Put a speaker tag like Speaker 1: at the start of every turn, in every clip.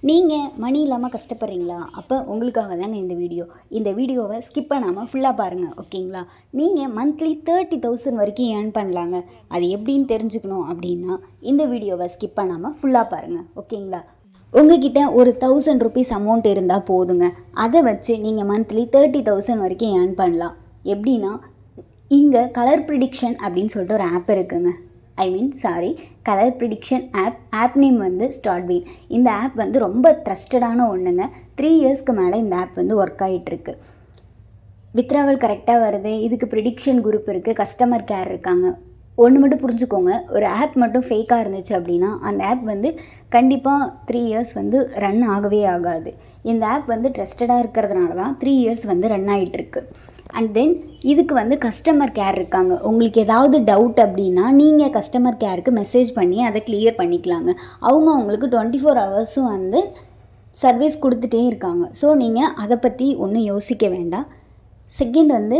Speaker 1: நீங்கள் மணி இல்லாமல் கஷ்டப்படுறீங்களா? அப்போ உங்களுக்காக தாங்க இந்த வீடியோவை ஸ்கிப் பண்ணாமல் ஃபுல்லாக பாருங்கள், ஓகேங்களா? நீங்கள் மந்த்லி 30,000 வரைக்கும் ஏர்ன் பண்ணலாங்க. அது எப்படின்னு தெரிஞ்சுக்கணும் அப்படின்னா இந்த வீடியோவை ஸ்கிப் பண்ணாமல் ஃபுல்லாக பாருங்கள், ஓகேங்களா? உங்ககிட்ட ஒரு 1000 ருபீஸ் அமௌண்ட் இருந்தால் போதுங்க. அதை வச்சு நீங்கள் மந்த்லி 30,000 வரைக்கும் ஏர்ன் பண்ணலாம். எப்படின்னா, இங்கே கலர் ப்ரிடிக்ஷன் அப்படின்னு சொல்லிட்டு ஒரு ஆப் இருக்குங்க. கலர் ப்ரிடிக்ஷன் ஆப் நேம் வந்து ஸ்டார்ட்வீன். இந்த ஆப் வந்து ரொம்ப ட்ரஸ்டடான ஒன்றுங்க. 3 இயர்ஸ்க்கு மேலே இந்த ஆப் வந்து ஒர்க் ஆகிட்டுருக்கு. வித்ராவல் கரெக்டாக வருது. இதுக்கு ப்ரிடிக்ஷன் குரூப் இருக்குது, கஸ்டமர் கேர் இருக்காங்க. ஒன்று மட்டும் புரிஞ்சுக்கோங்க, ஒரு ஆப் மட்டும் ஃபேக்காக இருந்துச்சு அப்படின்னா அந்த ஆப் வந்து கண்டிப்பாக 3 இயர்ஸ் வந்து ரன் ஆகவே ஆகாது. இந்த ஆப் வந்து ட்ரஸ்டடாக இருக்கிறதுனால தான் 3 இயர்ஸ் வந்து ரன் ஆகிட்டுருக்கு. அண்ட் தென் இதுக்கு வந்து கஸ்டமர் கேர் இருக்காங்க. உங்களுக்கு ஏதாவது டவுட் அப்படின்னா நீங்கள் கஸ்டமர் கேருக்கு மெசேஜ் பண்ணி அதை கிளியர் பண்ணிக்கலாங்க. அவங்க உங்களுக்கு 24 ஹவர்ஸும் வந்து சர்வீஸ் கொடுத்துட்டே இருக்காங்க. ஸோ நீங்கள் அதை பற்றி ஒன்றும் யோசிக்க வேண்டாம். செகண்ட் வந்து,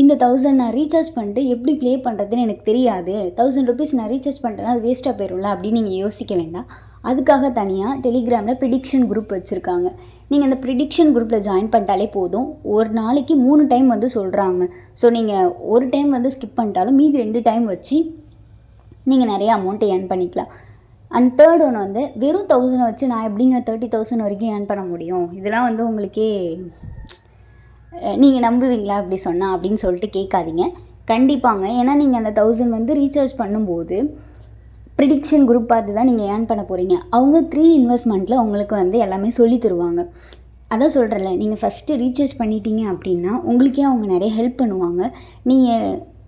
Speaker 1: இந்த 1000 நான் ரீசார்ஜ் பண்ணிட்டு எப்படி ப்ளே பண்ணுறதுன்னு எனக்கு தெரியாது, 1000 ருபீஸ் நான் ரீசார்ஜ் பண்ணிட்டேன்னா அது வேஸ்ட்டாக போயிடும்ல அப்படின்னு நீங்கள் யோசிக்க வேண்டாம். அதுக்காக தனியாக டெலிகிராமில் ப்ரிடிக்ஷன் குரூப் வச்சுருக்காங்க. நீங்கள் அந்த ப்ரிடிக்ஷன் குரூப்பில் ஜாயின் பண்ணிட்டாலே போதும். ஒரு நாளைக்கு 3 டைம் வந்து சொல்கிறாங்க. ஸோ நீங்கள் ஒரு டைம் வந்து ஸ்கிப் பண்ணிட்டாலும் மீதி 2 டைம் வச்சு நீங்கள் நிறைய அமௌண்ட்டை ஏர்ன் பண்ணிக்கலாம். அண்ட் தேர்ட் ஒன்று வந்து, வெறும் 1000 வச்சு நான் எப்படிங்க 30,000 வரைக்கும் ஏர்ன் பண்ண முடியும்? இதெல்லாம் வந்து உங்களுக்கே நீங்கள் நம்புவீங்களா அப்படி சொன்னால் அப்படின்னு சொல்லிட்டு கேட்காதீங்க. கண்டிப்பாங்க. ஏன்னா நீங்கள் அந்த 1000 வந்து ரீசார்ஜ் பண்ணும்போது ப்ரிடிக்ஷன் குரூப் பார்த்து தான் நீங்கள் ஏர்ன் பண்ண போகிறீங்க. அவங்க 3 இன்வெஸ்ட்மெண்ட்டில் உங்களுக்கு வந்து எல்லாமே சொல்லி தருவாங்க. அதான் சொல்கிறேன்ல, நீங்கள் ஃபஸ்ட்டு ரீசார்ஜ் பண்ணிட்டீங்க அப்படின்னா உங்களுக்கே அவங்க நிறைய ஹெல்ப் பண்ணுவாங்க. நீங்கள்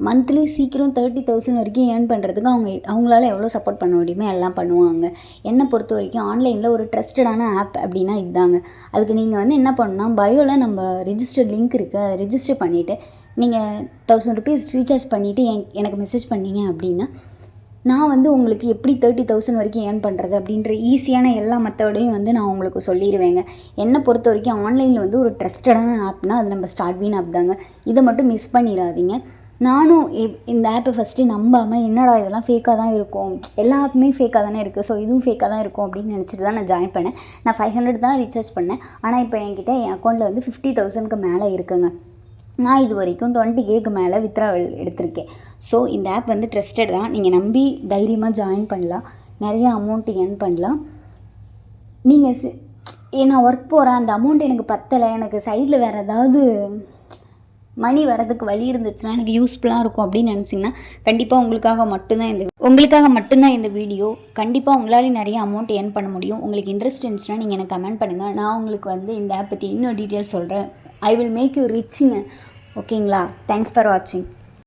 Speaker 1: மந்த்லி சீக்கிரம் 30,000 வரைக்கும் ஏர்ன் பண்ணுறதுக்கு அவங்களால எவ்வளோ சப்போர்ட் பண்ண முடியுமோ எல்லாம் பண்ணுவாங்க. என்னை பொறுத்த வரைக்கும் ஆன்லைனில் ஒரு ட்ரஸ்டடான ஆப் அப்படின்னா இதுதாங்க. அதுக்கு நீங்கள் வந்து என்ன பண்ணணும்னா, பயோவில் நம்ம ரிஜிஸ்டர்ட் லிங்க் இருக்குது, அதை ரிஜிஸ்டர் பண்ணிவிட்டு நீங்கள் 1000 ருபீஸ் ரீசார்ஜ் பண்ணிவிட்டு எனக்கு மெசேஜ் பண்ணீங்க அப்படின்னா நான் வந்து உங்களுக்கு எப்படி 30,000 வரைக்கும் ஏர்ன் பண்ணுறது அப்படின்ற ஈஸியான எல்லா மெத்தடையும் வந்து நான் உங்களுக்கு சொல்லிடுவேங்க. என்னை பொறுத்த வரைக்கும் ஆன்லைனில் வந்து ஒரு ட்ரஸ்டடான ஆப்னால் அது நம்ம ஸ்டார்ட்வீன் ஆப் தாங்க. இதை மட்டும் மிஸ் பண்ணிடாதீங்க. நானும் இந்த ஆப்பை ஃபஸ்ட்டு நம்பாமல் என்னடா இதெல்லாம் ஃபேக்காக தான் இருக்கும், எல்லா ஆப்புமே ஃபேக்காக தானே இருக்குது, ஸோ இதுவும் ஃபேக்காக தான் இருக்கும் அப்படின்னு நினச்சிட்டு தான் நான் ஜாயின் பண்ணேன். நான் 500 தான் ரீசார்ஜ் பண்ணேன். ஆனால் இப்போ என் அக்கௌண்ட்டில் வந்து 50,000க்கு மேலே இருக்குங்க. நான் இது வரைக்கும் 20Kக்கு மேலே வித்ராவல் எடுத்திருக்கேன். ஸோ இந்த ஆப் வந்து ட்ரஸ்டட் தான். நீங்கள் நம்பி தைரியமாக ஜாயின் பண்ணலாம், நிறைய அமௌண்ட்டு ஏர்ன் பண்ணலாம். நீங்கள் நான் ஒர்க் போகிறேன், அந்த அமௌண்ட் எனக்கு பத்தலை, எனக்கு சைடில் வேறு ஏதாவது மணி வரதுக்கு வழி இருந்துச்சுன்னா எனக்கு யூஸ்ஃபுல்லாக இருக்கும் அப்படின்னு நினச்சிங்கன்னா கண்டிப்பாக உங்களுக்காக மட்டும்தான் இந்த வீடியோ. கண்டிப்பாக உங்களால் நிறைய அமௌண்ட் ஏர்ன் பண்ண முடியும். உங்களுக்கு இன்ட்ரெஸ்ட் இருந்துச்சுன்னா நீங்கள் எனக்கு கமெண்ட் பண்ணுங்கள். நான் உங்களுக்கு வந்து இந்த ஆப் பற்றி இன்னும் டீட்டெயில்ஸ் சொல்கிறேன். ஐ வில் மேக் யூ ரிச்சுங்க, ஓகேங்களா? தேங்க்ஸ் ஃபார் வாட்சிங்.